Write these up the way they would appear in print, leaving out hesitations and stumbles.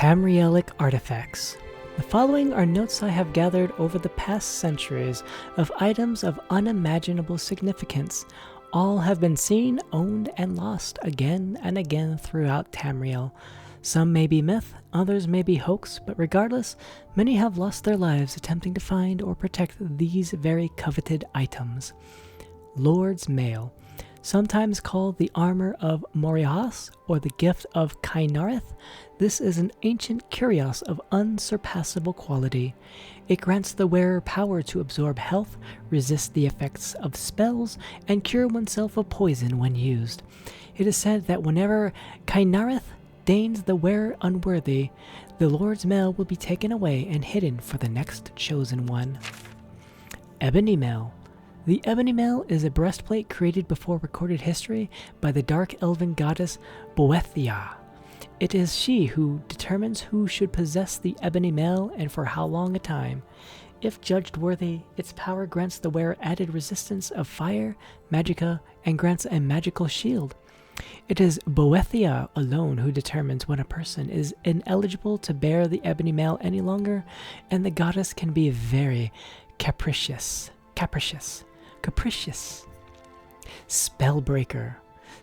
Tamrielic artifacts. The following are notes I have gathered over the past centuries of items of unimaginable significance. All have been seen, owned, and lost again and again throughout Tamriel. Some may be myth, others may be hoax, but regardless, many have lost their lives attempting to find or protect these very coveted items. Lord's Mail. Sometimes called the armor of Moriahas or the gift of Kainareth, this is an ancient curios of unsurpassable quality. It grants the wearer power to absorb health, resist the effects of spells, and cure oneself of poison when used. It is said that whenever Kainareth deigns the wearer unworthy, the Lord's Mail will be taken away and hidden for the next chosen one. Ebony Mail. The Ebony Mail is a breastplate created before recorded history by the dark elven goddess Boethia. It is she who determines who should possess the Ebony Mail and for how long a time. If judged worthy, its power grants the wearer added resistance of fire, magicka, and grants a magical shield. It is Boethia alone who determines when a person is ineligible to bear the Ebony Mail any longer, and the goddess can be very capricious. Spellbreaker.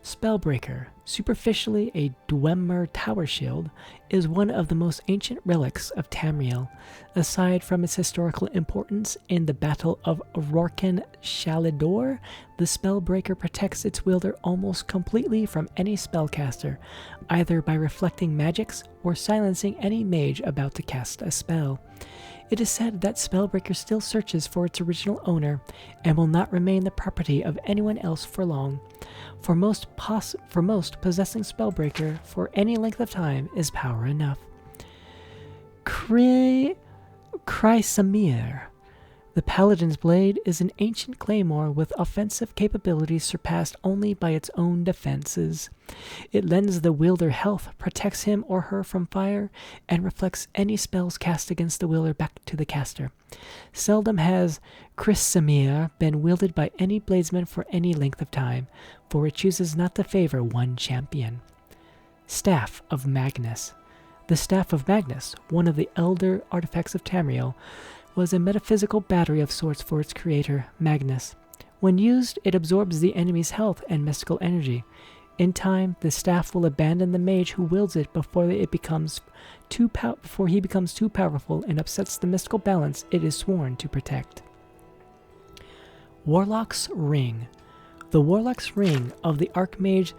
Spellbreaker, superficially a Dwemer tower shield, is one of the most ancient relics of Tamriel. Aside from its historical importance in the Battle of Rorken Shalidor, the Spellbreaker protects its wielder almost completely from any spellcaster, either by reflecting magics or silencing any mage about to cast a spell. It is said that Spellbreaker still searches for its original owner and will not remain the property of anyone else for long. For most, possessing Spellbreaker for any length of time is power enough. Chrysamere. The Paladin's Blade is an ancient claymore with offensive capabilities surpassed only by its own defenses. It lends the wielder health, protects him or her from fire, and reflects any spells cast against the wielder back to the caster. Seldom has Chrysamere been wielded by any bladesman for any length of time, for it chooses not to favor one champion. Staff of Magnus. The Staff of Magnus, one of the elder artifacts of Tamriel, was a metaphysical battery of sorts for its creator, Magnus. When used, it absorbs the enemy's health and mystical energy. In time, the staff will abandon the mage who wields it before he becomes too powerful and upsets the mystical balance it is sworn to protect. Warlock's Ring. The Warlock's Ring of the Archmage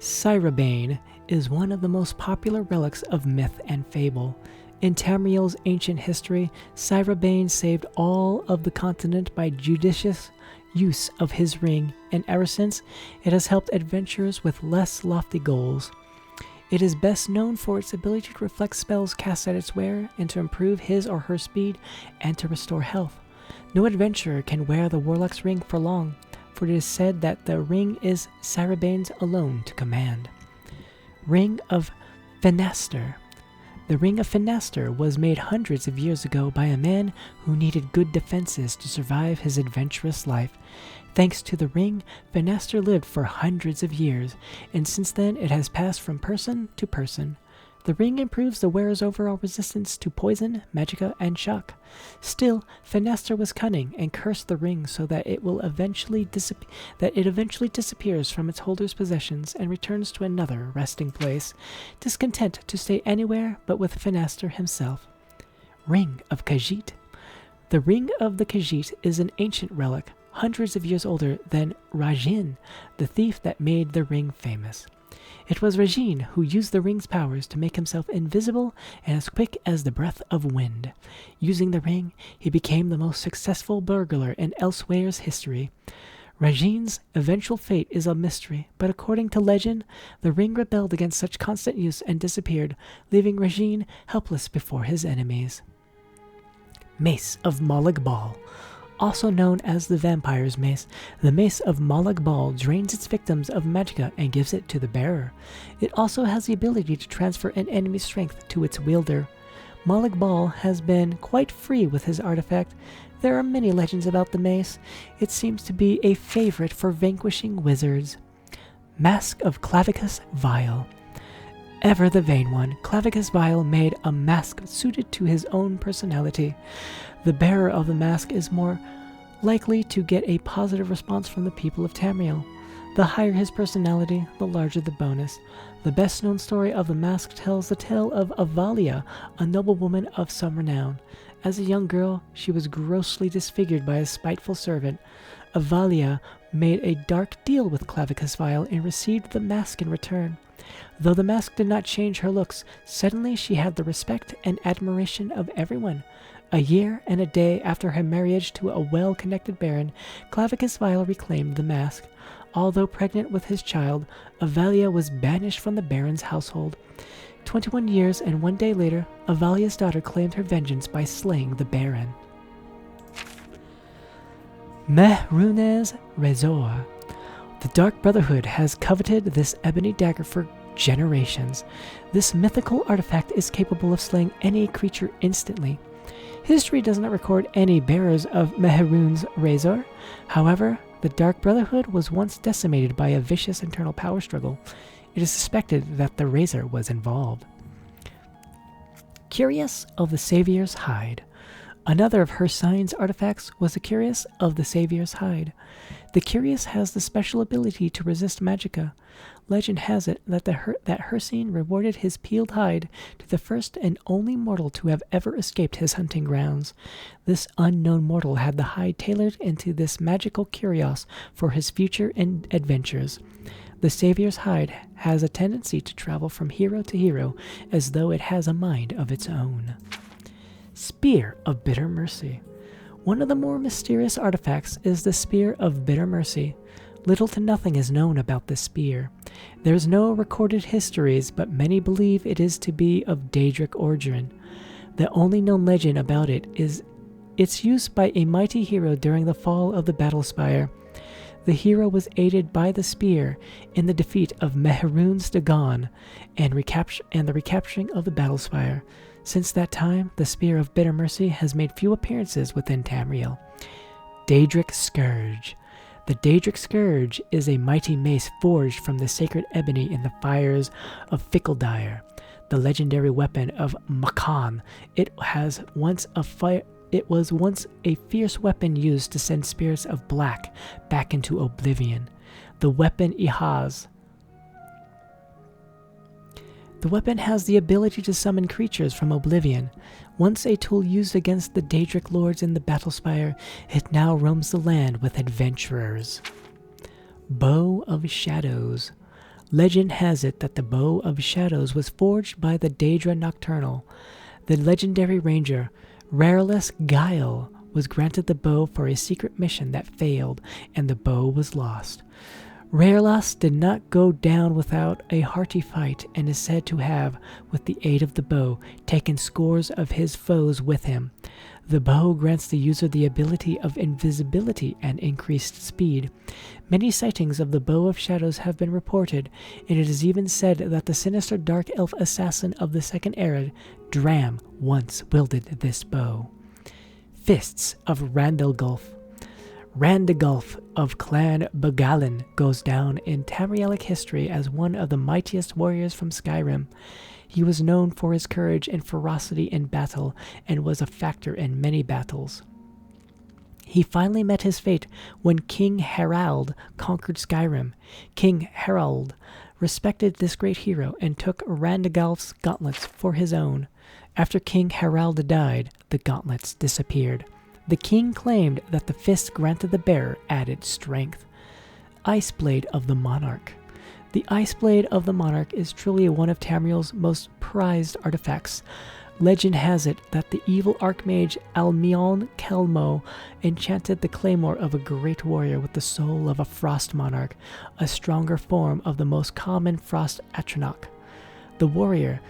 Cyrabane is one of the most popular relics of myth and fable. In Tamriel's ancient history, Cyrabane saved all of the continent by judicious use of his ring, and ever since, it has helped adventurers with less lofty goals. It is best known for its ability to reflect spells cast at its wearer and to improve his or her speed and to restore health. No adventurer can wear the Warlock's Ring for long, for it is said that the ring is Cyrabane's alone to command. Ring of Fenaster. The Ring of Fenaster was made hundreds of years ago by a man who needed good defenses to survive his adventurous life. Thanks to the ring, Fenaster lived for hundreds of years, and since then it has passed from person to person. The ring improves the wearer's overall resistance to poison, magicka, and shock. Still, Fenaster was cunning and cursed the ring so that it eventually disappears from its holder's possessions and returns to another resting place, discontent to stay anywhere but with Fenaster himself. Ring of Khajiit. The Ring of the Khajiit is an ancient relic, hundreds of years older than Rajin, the thief that made the ring famous. It was Rajin who used the ring's powers to make himself invisible and as quick as the breath of wind. Using the ring, he became the most successful burglar in Elsweir's history. Rajin's eventual fate is a mystery, but according to legend, the ring rebelled against such constant use and disappeared, leaving Rajin helpless before his enemies. Mace of Molag Bal. Also known as the Vampire's Mace, the Mace of Molag Bal drains its victims of magicka and gives it to the bearer. It also has the ability to transfer an enemy's strength to its wielder. Molag Bal has been quite free with his artifact. There are many legends about the mace. It seems to be a favorite for vanquishing wizards. Mask of Clavicus Vile. Ever the vain one, Clavicus Vile made a mask suited to his own personality. The bearer of the mask is more likely to get a positive response from the people of Tamriel. The higher his personality, the larger the bonus. The best-known story of the mask tells the tale of Avalia, a noblewoman of some renown. As a young girl, she was grossly disfigured by a spiteful servant. Avalia made a dark deal with Clavicus Vile and received the mask in return. Though the mask did not change her looks, suddenly she had the respect and admiration of everyone. A year and a day after her marriage to a well-connected baron, Clavicus Vile reclaimed the mask. Although pregnant with his child, Avalia was banished from the baron's household. 21 years and 1 day later, Avalia's daughter claimed her vengeance by slaying the baron. Mehrunes Razor. The Dark Brotherhood has coveted this ebony dagger for generations. This mythical artifact is capable of slaying any creature instantly. History does not record any bearers of Mehrunes Razor. However, the Dark Brotherhood was once decimated by a vicious internal power struggle. It is suspected that the Razor was involved. Curious of the Savior's Hide. Another of her sign's artifacts was the Curious of the Savior's Hide. The Curious has the special ability to resist magicka. Legend has it that Hircine rewarded his peeled hide to the first and only mortal to have ever escaped his hunting grounds. This unknown mortal had the hide tailored into this magical curios for his future adventures. The Savior's Hide has a tendency to travel from hero to hero as though it has a mind of its own. Spear of Bitter Mercy. One of the more mysterious artifacts is the Spear of Bitter Mercy. Little to nothing is known about this spear. There is no recorded histories, but many believe it is to be of Daedric origin. The only known legend about it is its use by a mighty hero during the fall of the Battlespire. The hero was aided by the spear in the defeat of Mehrunes Dagon and the recapturing of the Battlespire. Since that time, the Spear of Bitter Mercy has made few appearances within Tamriel. Daedric Scourge. The Daedric Scourge is a mighty mace forged from the sacred ebony in the fires of Fickledire, the legendary weapon of Makan. It was once a fierce weapon used to send spirits of black back into Oblivion. The weapon has the ability to summon creatures from Oblivion. Once a tool used against the Daedric lords in the Battlespire, it now roams the land with adventurers. Bow of Shadows. Legend has it that the Bow of Shadows was forged by the Daedra Nocturnal. The legendary ranger, Rareless Guile, was granted the bow for a secret mission that failed, and the bow was lost. Rareless did not go down without a hearty fight, and is said to have, with the aid of the bow, taken scores of his foes with him. The bow grants the user the ability of invisibility and increased speed. Many sightings of the Bow of Shadows have been reported, and it is even said that the sinister dark elf assassin of the Second Era, Dram, once wielded this bow. Fists of Randalgulf. Randagulf of Clan Bogalin goes down in Tamrielic history as one of the mightiest warriors from Skyrim. He was known for his courage and ferocity in battle, and was a factor in many battles. He finally met his fate when King Harald conquered Skyrim. King Harald respected this great hero and took Randagulf's gauntlets for his own. After King Harald died, the gauntlets disappeared. The king claimed that the fist granted the bearer added strength. Iceblade of the Monarch. The Iceblade of the Monarch is truly one of Tamriel's most prized artifacts. Legend has it that the evil archmage Almion Kelmo enchanted the claymore of a great warrior with the soul of a frost monarch, a stronger form of the most common frost atronach. The warrior,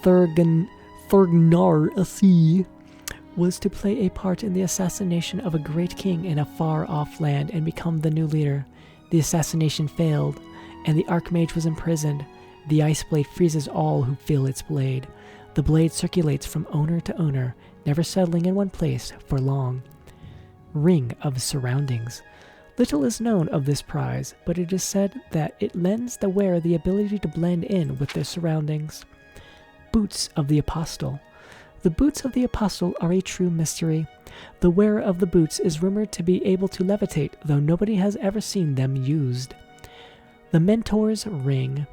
Thurgnar was to play a part in the assassination of a great king in a far-off land and become the new leader. The assassination failed, and the Archmage was imprisoned. The ice blade freezes all who feel its blade. The blade circulates from owner to owner, never settling in one place for long. Ring of Surroundings. Little is known of this prize, but it is said that it lends the wearer the ability to blend in with their surroundings. Boots of the Apostle. The boots of the Apostle are a true mystery. The wearer of the boots is rumored to be able to levitate, though nobody has ever seen them used. The Mentor's Ring.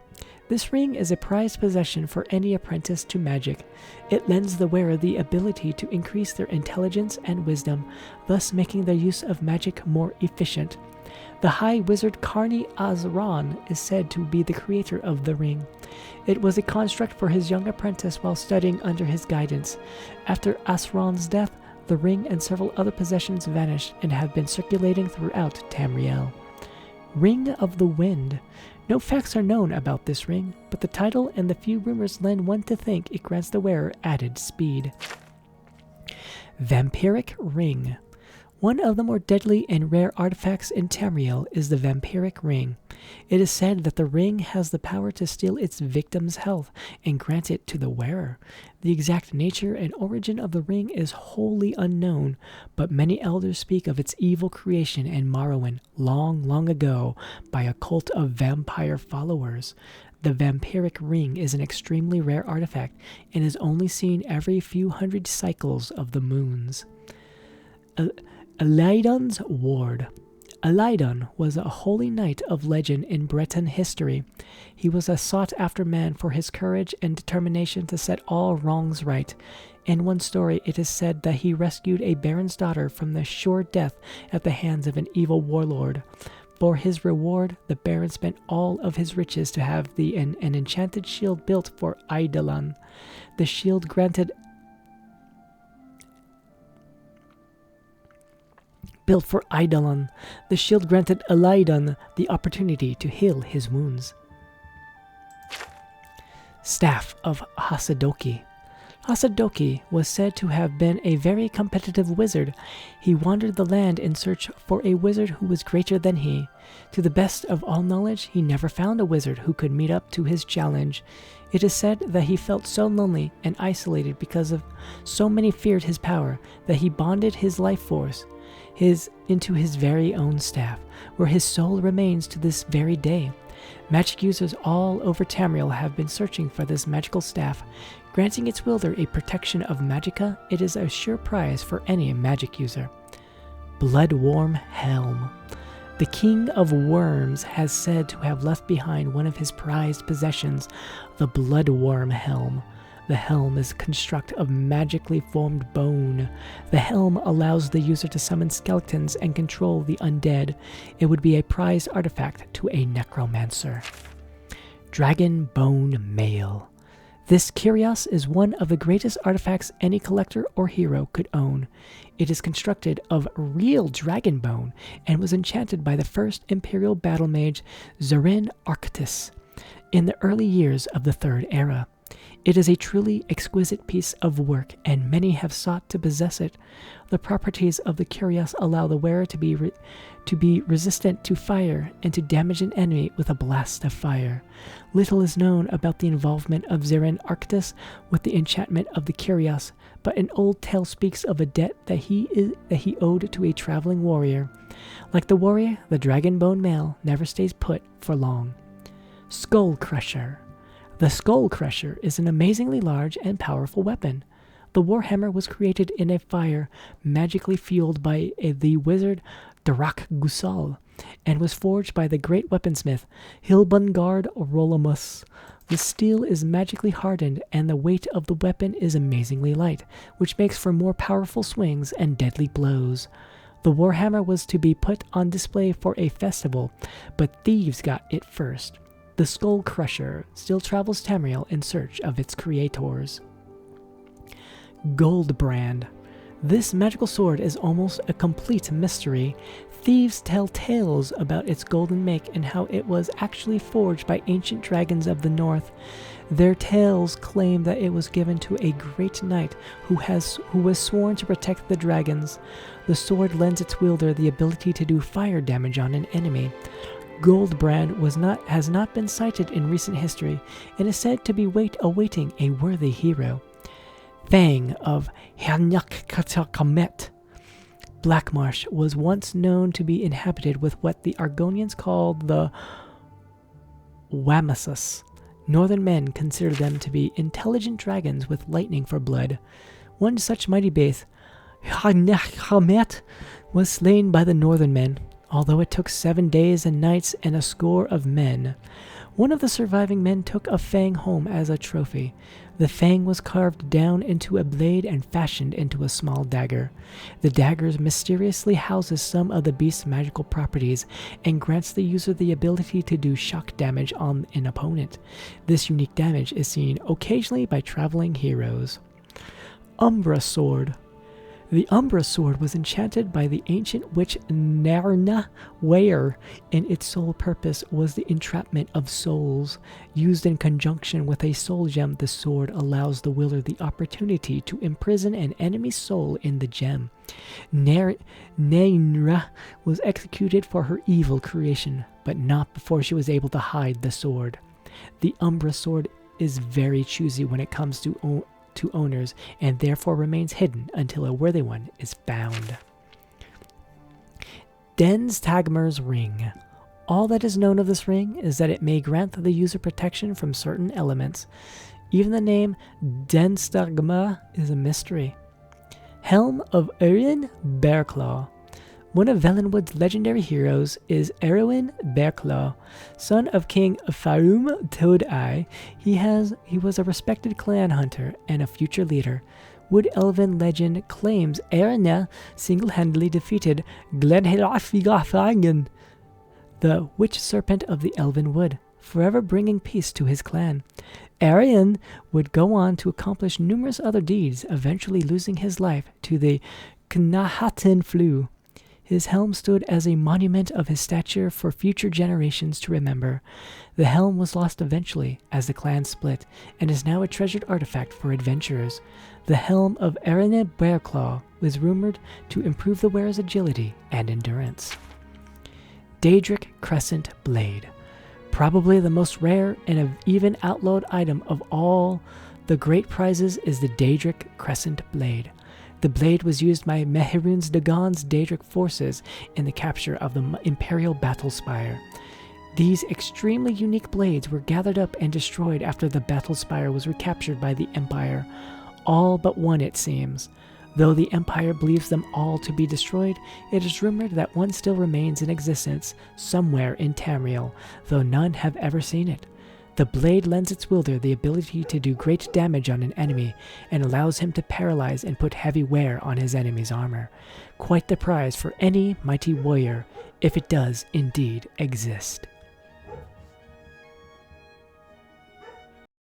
This ring is a prized possession for any apprentice to magic. It lends the wearer the ability to increase their intelligence and wisdom, thus making their use of magic more efficient. The High Wizard Karni Azran is said to be the creator of the ring. It was a construct for his young apprentice while studying under his guidance. After Asran's death, the ring and several other possessions vanished and have been circulating throughout Tamriel. Ring of the Wind. No facts are known about this ring, but the title and the few rumors lend one to think it grants the wearer added speed. Vampiric Ring. One of the more deadly and rare artifacts in Tamriel is the Vampiric Ring. It is said that the ring has the power to steal its victim's health and grant it to the wearer. The exact nature and origin of the ring is wholly unknown, but many elders speak of its evil creation in Morrowind long, long ago by a cult of vampire followers. The Vampiric Ring is an extremely rare artifact and is only seen every few hundred cycles of the moons. Alaidon's Ward. Alaidon was a holy knight of legend in Breton history. He was a sought-after man for his courage and determination to set all wrongs right. In one story, it is said that he rescued a baron's daughter from the sure death at the hands of an evil warlord. For his reward, the baron spent all of his riches to have an enchanted shield built for Eidolon. The shield granted Alaidon the opportunity to heal his wounds. Staff of Hasadoki. Hasadoki was said to have been a very competitive wizard. He wandered the land in search for a wizard who was greater than he. To the best of all knowledge, he never found a wizard who could meet up to his challenge. It is said that he felt so lonely and isolated because of so many feared his power that he bonded his life force into his very own staff, where his soul remains to this very day. Magic users all over Tamriel have been searching for this magical staff. Granting its wielder a protection of magicka, it is a sure prize for any magic user. Bloodworm Helm. The King of Worms has said to have left behind one of his prized possessions, the Bloodworm Helm. The helm is a construct of magically formed bone. The helm allows the user to summon skeletons and control the undead. It would be a prized artifact to a necromancer. Dragon Bone Mail. This curios is one of the greatest artifacts any collector or hero could own. It is constructed of real dragon bone and was enchanted by the first Imperial battle mage Zerin Arctis in the early years of the Third Era. It is a truly exquisite piece of work, and many have sought to possess it. The properties of the curios allow the wearer to be resistant to fire and to damage an enemy with a blast of fire. Little is known about the involvement of Zerin Arctis with the enchantment of the curios, but an old tale speaks of a debt that he owed to a traveling warrior. Like the warrior, the dragon bone mail never stays put for long. Skull Crusher. The Skull Crusher is an amazingly large and powerful weapon. The warhammer was created in a fire magically fueled by the wizard Darak Gusal, and was forged by the great weaponsmith Hilbungard Rolamus. The steel is magically hardened, and the weight of the weapon is amazingly light, which makes for more powerful swings and deadly blows. The warhammer was to be put on display for a festival, but thieves got it first. The Skull Crusher still travels Tamriel in search of its creators. Goldbrand. This magical sword is almost a complete mystery. Thieves tell tales about its golden make and how it was actually forged by ancient dragons of the north. Their tales claim that it was given to a great knight who was sworn to protect the dragons. The sword lends its wielder the ability to do fire damage on an enemy. Goldbrand has not been cited in recent history and is said to be awaiting a worthy hero. Fang of Hanyakatakamet. Blackmarsh was once known to be inhabited with what the Argonians called the Wamasus. Northern men considered them to be intelligent dragons with lightning for blood. One such mighty beast, Hamet, was slain by the northern men, although it took 7 days and nights and a score of men. One of the surviving men took a fang home as a trophy. The fang was carved down into a blade and fashioned into a small dagger. The dagger mysteriously houses some of the beast's magical properties and grants the user the ability to do shock damage on an opponent. This unique damage is seen occasionally by traveling heroes. Umbra Sword. The Umbra Sword was enchanted by the ancient witch Narna Weir, and its sole purpose was the entrapment of souls. Used in conjunction with a soul gem, the sword allows the wielder the opportunity to imprison an enemy's soul in the gem. Nainra was executed for her evil creation, but not before she was able to hide the sword. The Umbra Sword is very choosy when it comes to owners, and therefore remains hidden until a worthy one is found. Den's Tagmar's Ring. All that is known of this ring is that it may grant the user protection from certain elements. Even the name Den's Tagmar is a mystery. Helm of Erin Bearclaw. One of Valenwood's legendary heroes is Erwin Bearclaw, son of King Farum Toad-Eye. He was a respected clan hunter and a future leader. Wood Elven legend claims Erina single-handedly defeated Glenhelafigafagan, the witch serpent of the Elven Wood, forever bringing peace to his clan. Arian would go on to accomplish numerous other deeds, eventually losing his life to the Knahaten flu. His helm stood as a monument of his stature for future generations to remember. The helm was lost eventually as the clan split, and is now a treasured artifact for adventurers. The helm of Erina Bearclaw was rumored to improve the wearer's agility and endurance. Daedric Crescent Blade. Probably the most rare and even outlawed item of all the great prizes is the Daedric Crescent Blade. The blade was used by Mehrunes Dagon's Daedric forces in the capture of the Imperial Battle Spire. These extremely unique blades were gathered up and destroyed after the Battle Spire was recaptured by the Empire. All but one, it seems. Though the Empire believes them all to be destroyed, it is rumored that one still remains in existence somewhere in Tamriel, though none have ever seen it. The blade lends its wielder the ability to do great damage on an enemy, and allows him to paralyze and put heavy wear on his enemy's armor. Quite the prize for any mighty warrior, if it does indeed exist.